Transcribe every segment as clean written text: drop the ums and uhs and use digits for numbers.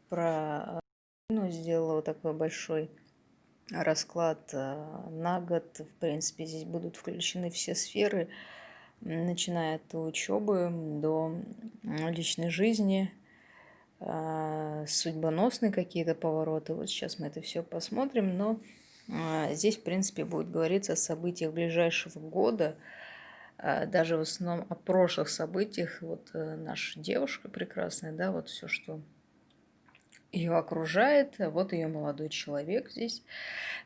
про сделала вот такой большой расклад на год. В принципе, здесь будут включены все сферы, начиная от учебы до личной жизни, судьбоносные какие-то повороты. Вот сейчас мы это все посмотрим, но здесь, в принципе, будет говориться о событиях ближайшего года, даже в основном о прошлых событиях. Вот наша девушка прекрасная, да, вот все, что ее окружает, вот ее молодой человек здесь.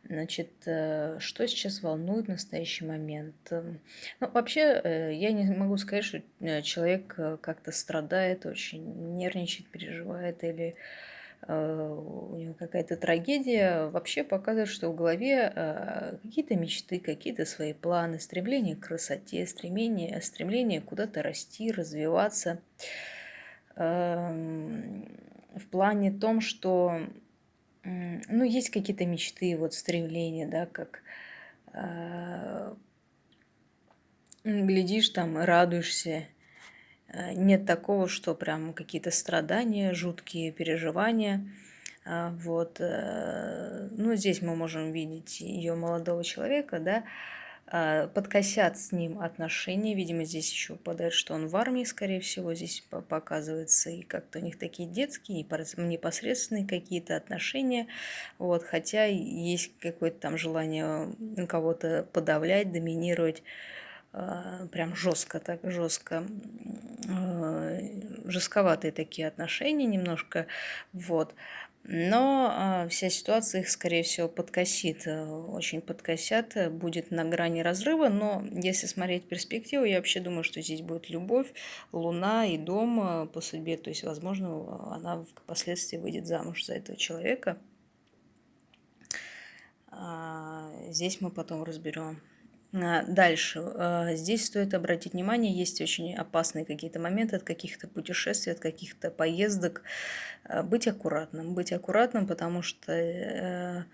Значит, что сейчас волнует в настоящий момент? Ну, вообще, я не могу сказать, что человек как-то страдает, очень нервничает, переживает или у него какая-то трагедия. Вообще показывает, что в голове какие-то мечты, какие-то свои планы, стремление к красоте, стремление куда-то расти, развиваться. В плане том, что ну, есть какие-то мечты, вот стремления, да, как глядишь там и радуешься. Нет такого, что прям какие-то страдания, жуткие переживания. Вот. Ну, здесь мы можем видеть ее молодого человека, да, подкосят с ним отношения. Видимо, здесь еще выпадает, что он в армии, скорее всего, здесь показывается, и как-то у них такие детские, непосредственные какие-то отношения. Вот, хотя есть какое-то там желание кого-то подавлять, доминировать, прям жестко, так жестко, жестковатые такие отношения немножко, вот. Но вся ситуация их, скорее всего, подкосит, очень подкосят, будет на грани разрыва, но если смотреть перспективу, я вообще думаю, что здесь будет любовь, луна и дом по судьбе, то есть, возможно, она впоследствии выйдет замуж за этого человека. Здесь мы потом разберем. Дальше. Здесь стоит обратить внимание, есть очень опасные какие-то моменты от каких-то путешествий, от каких-то поездок. Быть аккуратным, потому что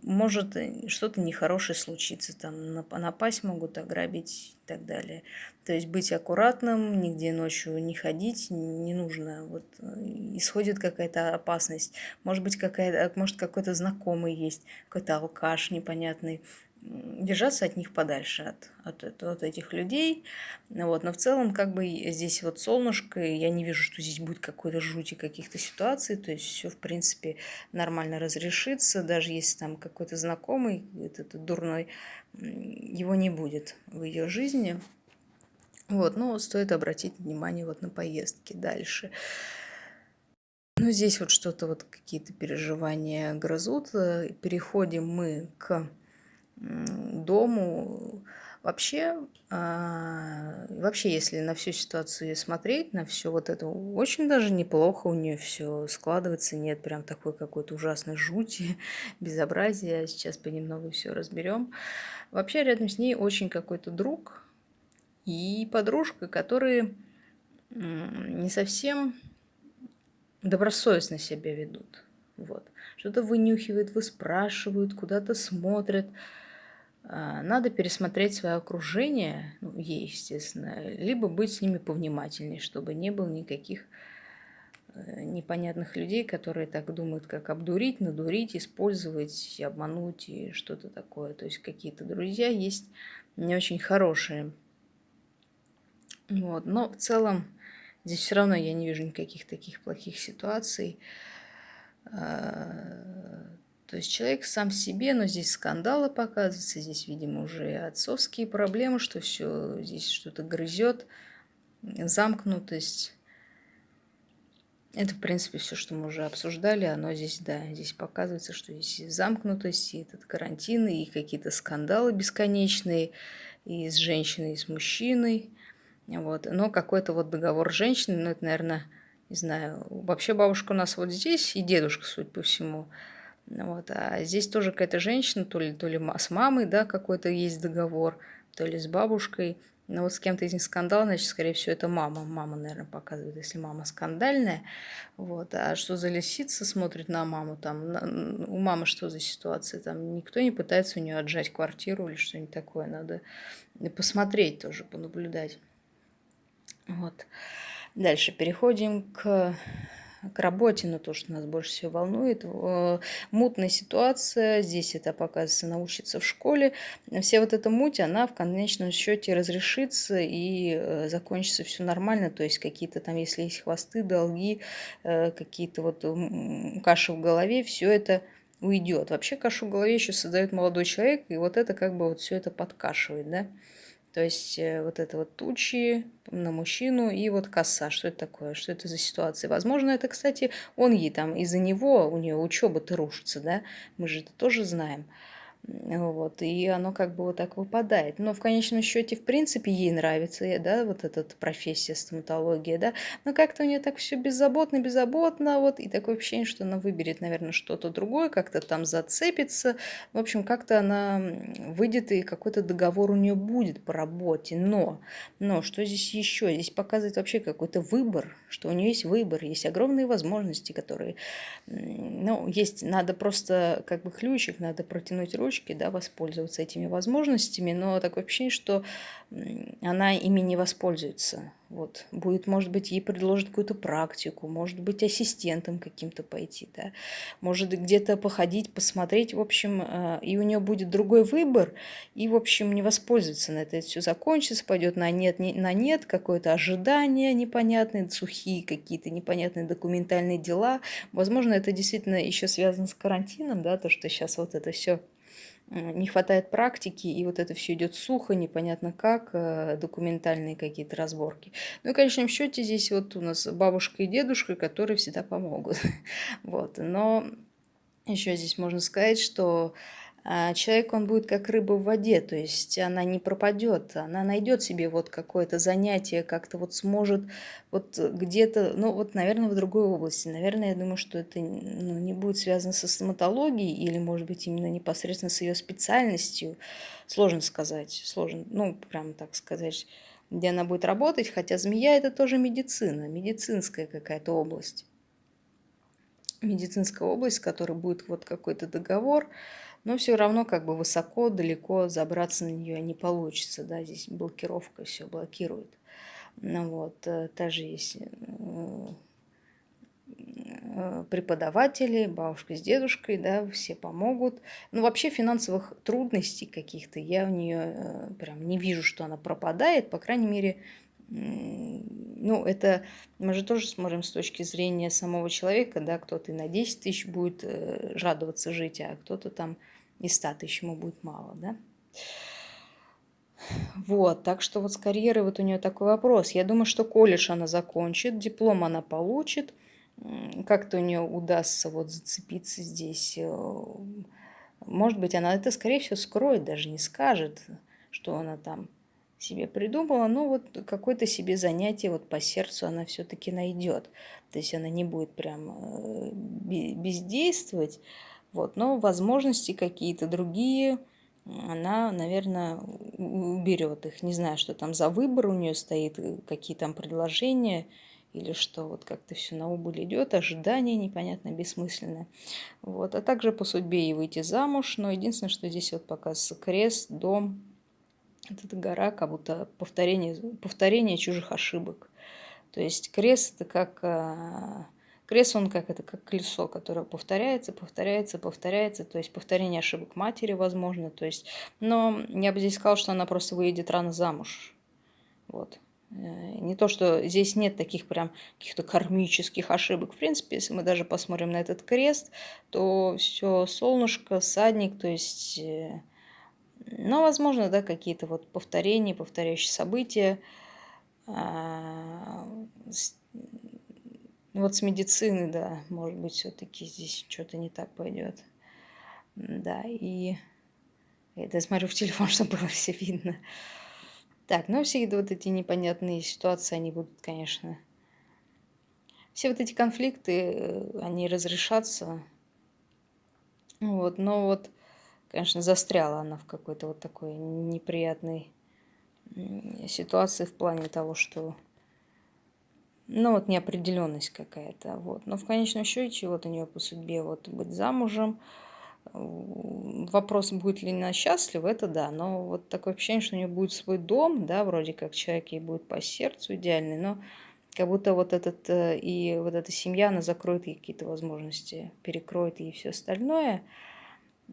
может что-то нехорошее случиться, там напасть могут, ограбить и так далее. То есть быть аккуратным, нигде ночью не ходить, не нужно. Вот исходит какая-то опасность. Может какой-то знакомый есть, какой-то алкаш непонятный. Держаться от них подальше, от этих людей. Вот. Но в целом, как бы здесь вот солнышко, я не вижу, что здесь будет какой-то жути каких-то ситуаций, то есть все, в принципе, нормально разрешится, даже если там какой-то знакомый, этот дурной, его не будет в ее жизни. Вот, но стоит обратить внимание вот на поездки дальше. Ну, здесь вот что-то, вот какие-то переживания грызут. Переходим мы к дому. Вообще, если на всю ситуацию смотреть, на все вот это, очень даже неплохо у нее все складывается, нет прям такой какой-то ужасной жути, безобразия. Сейчас понемногу все разберем. Вообще, рядом с ней очень какой-то друг и подружка, которые не совсем добросовестно себя ведут. Вот. Что-то вынюхивают, выспрашивают, куда-то смотрят. Надо пересмотреть свое окружение, ну, ей, естественно, либо быть с ними повнимательней, чтобы не было никаких непонятных людей, которые так думают, как обдурить, надурить, использовать, обмануть и что-то такое. То есть какие-то друзья есть не очень хорошие. Вот. Но в целом здесь все равно я не вижу никаких таких плохих ситуаций. То есть человек сам себе, но здесь скандалы показываются, здесь, видимо, уже отцовские проблемы, что все здесь что-то грызет, замкнутость. Это, в принципе, все, что мы уже обсуждали, оно здесь, да, здесь показывается, что здесь и замкнутость, и этот карантин, и какие-то скандалы бесконечные, и с женщиной, и с мужчиной. Вот. Но какой-то вот договор с женщиной, ну, это, наверное, не знаю, вообще бабушка у нас вот здесь, и дедушка, судя по всему. Вот. А здесь тоже какая-то женщина, то ли с мамой, да, какой-то есть договор, то ли с бабушкой. Но вот с кем-то из них скандал, значит, скорее всего, это мама. Мама, наверное, показывает, если мама скандальная. Вот. А что за лисица смотрит на маму? Там, у мамы что за ситуация? Там никто не пытается у нее отжать квартиру или что-нибудь такое. Надо посмотреть тоже, понаблюдать. Вот. Дальше переходим к к работе, но то, что нас больше всего волнует. Мутная ситуация, здесь это, показывается, научится в школе. Вся вот эта муть, она в конечном счете разрешится и закончится все нормально. То есть какие-то там, если есть хвосты, долги, какие-то вот каши в голове, все это уйдет. Вообще кашу в голове еще создает молодой человек, и вот это как бы вот все это подкашивает, да. То есть вот это вот тучи на мужчину и вот коса. Что это такое? Что это за ситуация? Возможно, это, кстати, он ей там из-за него, у нее учеба-то рушится, да? Мы же это тоже знаем. Вот, и оно как бы вот так выпадает. Но в конечном счете, в принципе, ей нравится, да, вот эта профессия стоматология, да, но как-то у нее так все беззаботно, беззаботно, вот, и такое ощущение, что она выберет, наверное, что-то другое, как-то там зацепится, в общем, как-то она выйдет, и какой-то договор у нее будет по работе, но что здесь еще? Здесь показывает вообще какой-то выбор, что у нее есть выбор, есть огромные возможности, которые ну, есть, надо просто как бы ключик, надо протянуть ручки, да, воспользоваться этими возможностями, но такое ощущение, что она ими не воспользуется. Вот. Будет, может быть, ей предложат какую-то практику, может быть, ассистентом каким-то пойти, да, может где-то походить, посмотреть, в общем, и у нее будет другой выбор, и, в общем, не воспользуется на это все закончится, пойдет на нет, на нет, какое-то ожидание непонятное, сухие какие-то непонятные документальные дела. Возможно, это действительно еще связано с карантином, да, то, что сейчас вот это все не хватает практики, и вот это все идет сухо, непонятно как, документальные какие-то разборки. Ну и, в конечном счете, здесь вот у нас бабушка и дедушка, которые всегда помогут. Вот. Но еще здесь можно сказать, что человек, он будет как рыба в воде, то есть она не пропадет, она найдет себе вот какое-то занятие, как-то вот сможет вот где-то, ну вот, наверное, в другой области. Наверное, я думаю, что это ну, не будет связано со стоматологией или, может быть, именно непосредственно с ее специальностью. Сложно сказать, сложно, ну, прям так сказать, где она будет работать, хотя змея – это тоже медицина, медицинская какая-то область. Медицинская область, в которой будет вот какой-то договор, но все равно как бы высоко, далеко забраться на нее не получится, да, здесь блокировка все блокирует. Ну вот, также есть преподаватели, бабушка с дедушкой, да, все помогут. Ну, вообще финансовых трудностей каких-то я у нее прям не вижу, что она пропадает, по крайней мере, ну, это мы же тоже смотрим с точки зрения самого человека, да, кто-то и на 10 тысяч будет радоваться жить, а кто-то там и 100 тысяч ему будет мало, да. Вот, так что вот с карьерой вот у нее такой вопрос. Я думаю, что колледж она закончит, диплом она получит, как-то у нее удастся вот зацепиться здесь. Может быть, она это, скорее всего, скроет, даже не скажет, что она там себе придумала, но вот какое-то себе занятие вот по сердцу она все-таки найдет. То есть она не будет прям бездействовать, вот, но возможности какие-то другие она, наверное, уберет их. Не знаю, что там за выбор у нее стоит, какие там предложения или что, вот как-то все на убыль идет, ожидание непонятно, бессмысленное. Вот. А также по судьбе ей выйти замуж, но единственное, что здесь вот показывается крест, дом, вот эта гора, как будто повторение чужих ошибок. То есть крест это как крест, он как это как колесо, которое повторяется, повторяется, повторяется, то есть повторение ошибок матери возможно, то есть, но я бы здесь сказала, что она просто выйдет рано замуж, вот. Не то, что здесь нет таких прям каких-то кармических ошибок. В принципе, если мы даже посмотрим на этот крест, то все солнышко, садник, то есть, ну, возможно, да, какие-то вот повторения, повторяющие события. Вот с медициной, да, может быть, все-таки здесь что-то не так пойдет. Да, и это я смотрю в телефон, чтобы было все видно. Так, ну все вот эти непонятные ситуации, они будут, конечно... Все вот эти конфликты, они разрешатся. Вот, но вот, конечно, застряла она в какой-то вот такой неприятной ситуации в плане того, что ну, вот неопределенность какая-то, вот. Но в конечном счете, вот у нее по судьбе вот быть замужем. Вопрос, будет ли она счастлива, это да, но вот такое ощущение, что у нее будет свой дом, да, вроде как человек ей будет по сердцу идеальный, но как будто вот этот и вот эта семья, она закроет ей какие-то возможности, перекроет ей все остальное.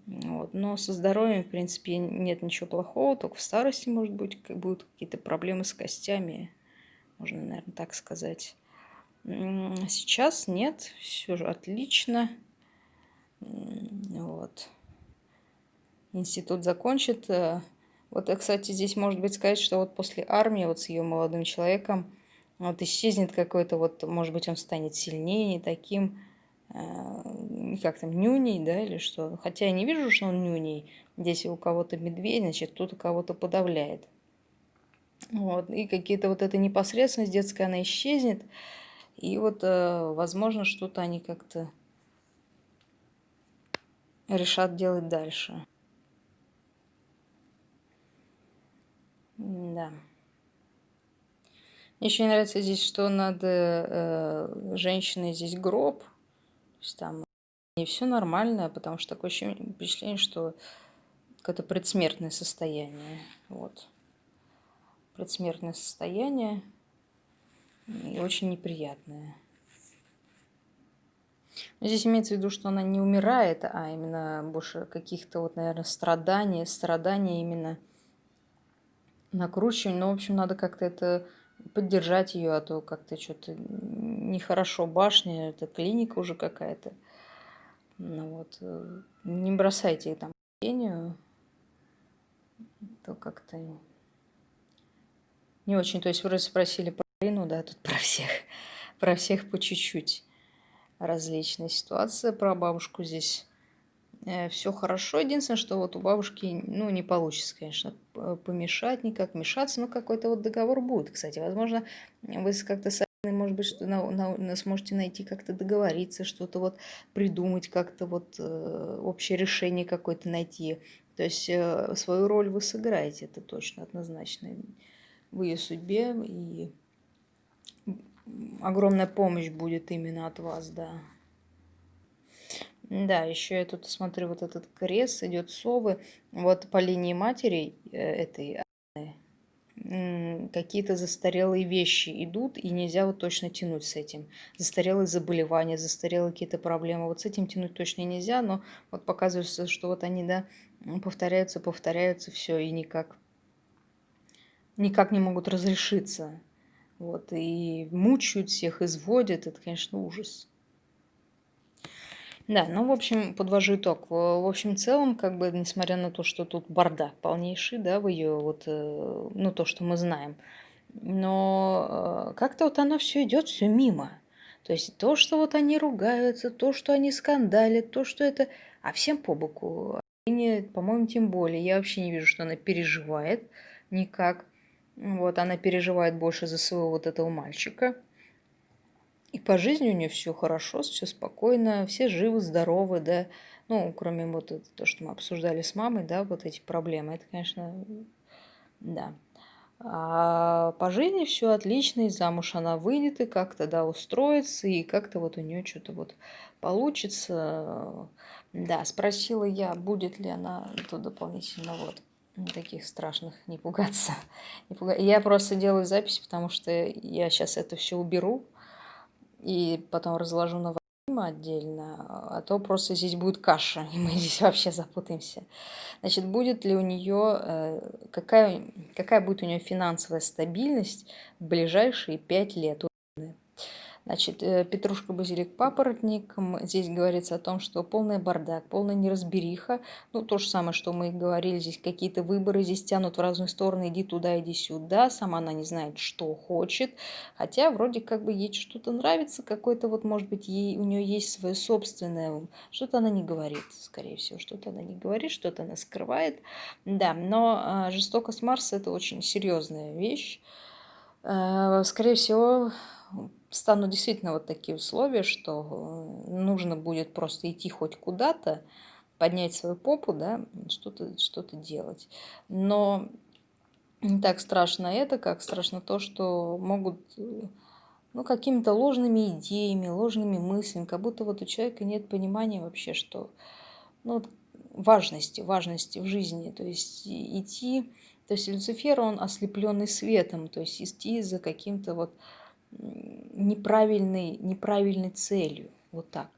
Вот. Но со здоровьем, в принципе, нет ничего плохого, только в старости, может быть, как будут какие-то проблемы с костями, можно, наверное, так сказать. Сейчас нет, все же отлично. Вот. Институт закончит. Вот, кстати, здесь может быть сказать, что вот после армии, вот с ее молодым человеком, вот исчезнет какой-то, вот, может быть, он станет сильнее, не таким, как там, нюней, да, или что. Хотя я не вижу, что он нюней. Здесь у кого-то медведь, значит, кто-то кого-то подавляет. Вот, и какие-то вот эта непосредственность детская, она исчезнет. И вот, возможно, что-то они как-то решат делать дальше. Да. Мне еще нравится здесь, что над женщиной здесь гроб. То есть там не все нормально, потому что такое впечатление, что какое-то предсмертное состояние. Вот. Предсмертное состояние и очень неприятное. Но здесь имеется в виду, что она не умирает, а именно больше каких-то вот, наверное, страдания именно накручивание. Но, в общем, надо как-то это поддержать ее, а то как-то что-то нехорошо. Башня, это клиника уже какая-то. Ну вот, не бросайте там гению, то как-то не очень. То есть вы спросили про Ирину, да, тут про всех по чуть-чуть. Различные ситуации. Про бабушку здесь все хорошо. Единственное, что вот у бабушки, ну, не получится, конечно, помешать никак, мешаться, но какой-то вот договор будет, кстати. Возможно, вы как-то сами, может быть, что сможете найти, как-то договориться, что-то вот придумать, как-то вот общее решение какое-то найти. То есть свою роль вы сыграете, это точно, однозначно. В ее судьбе, и огромная помощь будет именно от вас, да. Да, еще я тут смотрю, вот этот крест идет совы. Вот по линии матери этой какие-то застарелые вещи идут, и нельзя вот точно тянуть с этим. Застарелые заболевания, застарелые какие-то проблемы. Вот с этим тянуть точно нельзя, но вот показывается, что вот они, да, повторяются, все, и никак не могут разрешиться. Вот, и мучают всех, изводят. Это, конечно, ужас. Да, ну, в общем, подвожу итог. В общем, в целом, как бы, несмотря на то, что тут бардак полнейший, да, в ее вот, ну, то, что мы знаем, но как-то вот оно все идет все мимо. То есть то, что вот они ругаются, то, что они скандалят, то, что это... А всем по боку. Арине, по-моему, тем более. Я вообще не вижу, что она переживает никак. Вот, она переживает больше за своего вот этого мальчика. И по жизни у нее все хорошо, все спокойно, все живы, здоровы, да. Ну, кроме вот то, что мы обсуждали с мамой, да, вот эти проблемы. Это, конечно, да. А по жизни все отлично, и замуж она выйдет, и как-то, да, устроится, и как-то вот у нее что-то вот получится. Да, спросила я, будет ли она тут дополнительно вот таких страшных не пугаться. Я просто делаю запись, потому что я сейчас это все уберу, и потом разложу на Вадима отдельно, а то просто здесь будет каша, и мы здесь вообще запутаемся. Значит, будет ли у нее, какая будет у нее финансовая стабильность в ближайшие 5 лет? Значит, петрушка, базилик, папоротник. Здесь говорится о том, что полный бардак, полная неразбериха. Ну, то же самое, что мы и говорили. Здесь какие-то выборы здесь тянут в разные стороны. Иди туда, иди сюда. Сама она не знает, что хочет. Хотя вроде как бы ей что-то нравится. Какой-то вот, может быть, у нее есть свое собственное. Что-то она не говорит, скорее всего. Что-то она не говорит, что-то она скрывает. Да, но жестокость Марса – это очень серьезная вещь. Скорее всего, станут действительно вот такие условия, что нужно будет просто идти хоть куда-то, поднять свою попу, да, что-то делать. Но не так страшно это, как страшно то, что могут, ну, какими-то ложными идеями, ложными мыслями, как будто вот у человека нет понимания вообще, что, ну, важности в жизни, то есть идти, то есть Люцифер, он ослепленный светом, то есть идти за каким-то вот неправильной целью. Вот так.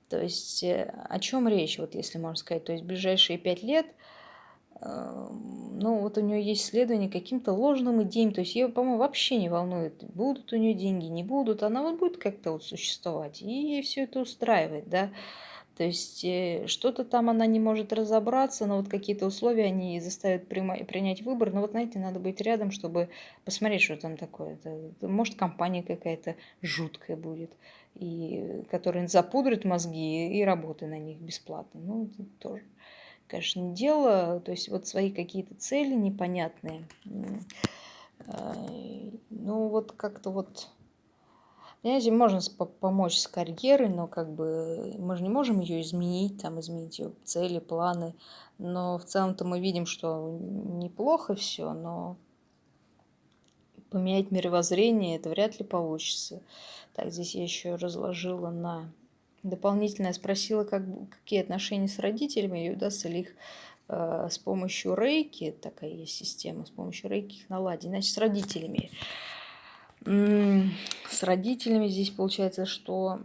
То есть о чем речь, вот если можно сказать. То есть ближайшие 5 лет, ну вот у нее есть исследование каким-то ложным идеям. То есть ее, по-моему, вообще не волнует, будут у нее деньги, не будут. Она вот будет как-то вот существовать. И ей все это устраивает, да. То есть что-то там она не может разобраться, но вот какие-то условия они заставят принять выбор. Но вот, знаете, надо быть рядом, чтобы посмотреть, что там такое. Может, компания какая-то жуткая будет, и которая запудрит мозги и работы на них бесплатно. Ну, это тоже, конечно, не дело. То есть вот свои какие-то цели непонятные. Ну, вот как-то вот... Понимаете, можно помочь с карьерой, но как бы мы же не можем ее изменить, там, изменить ее цели, планы. Но в целом-то мы видим, что неплохо все, но поменять мировоззрение это вряд ли получится. Так, здесь я еще разложила на дополнительно, я спросила, какие отношения с родителями, и удастся ли их с помощью рейки, такая есть система, с помощью рейки их наладить. Значит, с родителями. С родителями здесь получается, что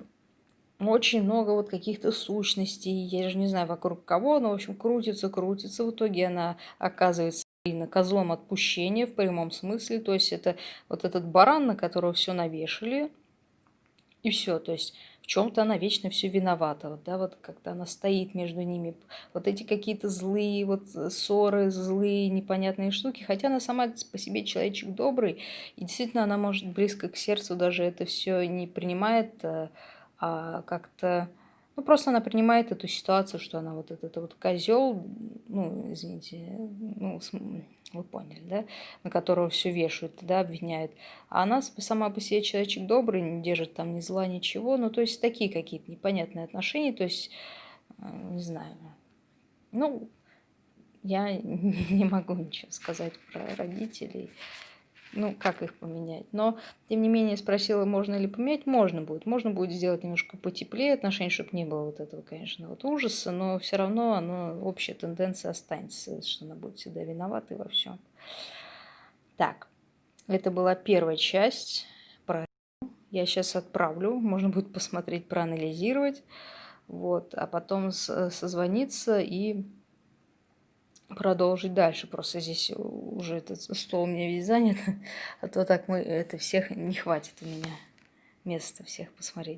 очень много вот каких-то сущностей, я же не знаю вокруг кого, но, в общем, крутится. В итоге она оказывается козлом отпущения в прямом смысле. То есть это вот этот баран, на которого все навешали, и все. То есть в чем-то она вечно все виновата. Вот, да, вот как-то она стоит между ними. Вот эти какие-то злые вот ссоры, злые непонятные штуки. Хотя она сама по себе человечек добрый. И действительно она может близко к сердцу даже это все не принимает, а как-то... Ну, просто она принимает эту ситуацию, что она вот этот вот козел, ну, извините, ну, вы поняли, да, на которого все вешают, да, обвиняют. А она сама по себе человечек добрый, не держит там ни зла, ничего. Ну, то есть такие какие-то непонятные отношения. То есть, не знаю. Ну, я не могу ничего сказать про родителей. Ну, как их поменять. Но, тем не менее, спросила, можно ли поменять. Можно будет. Можно будет сделать немножко потеплее отношения, чтобы не было вот этого, конечно, вот ужаса. Но все равно общая тенденция останется, что она будет всегда виновата во всем. Так, это была первая часть. Я сейчас отправлю, можно будет посмотреть, проанализировать, вот, а потом созвониться и продолжить дальше. Просто здесь уже этот стол у меня весь занят, а то так это всех не хватит у меня места всех посмотреть.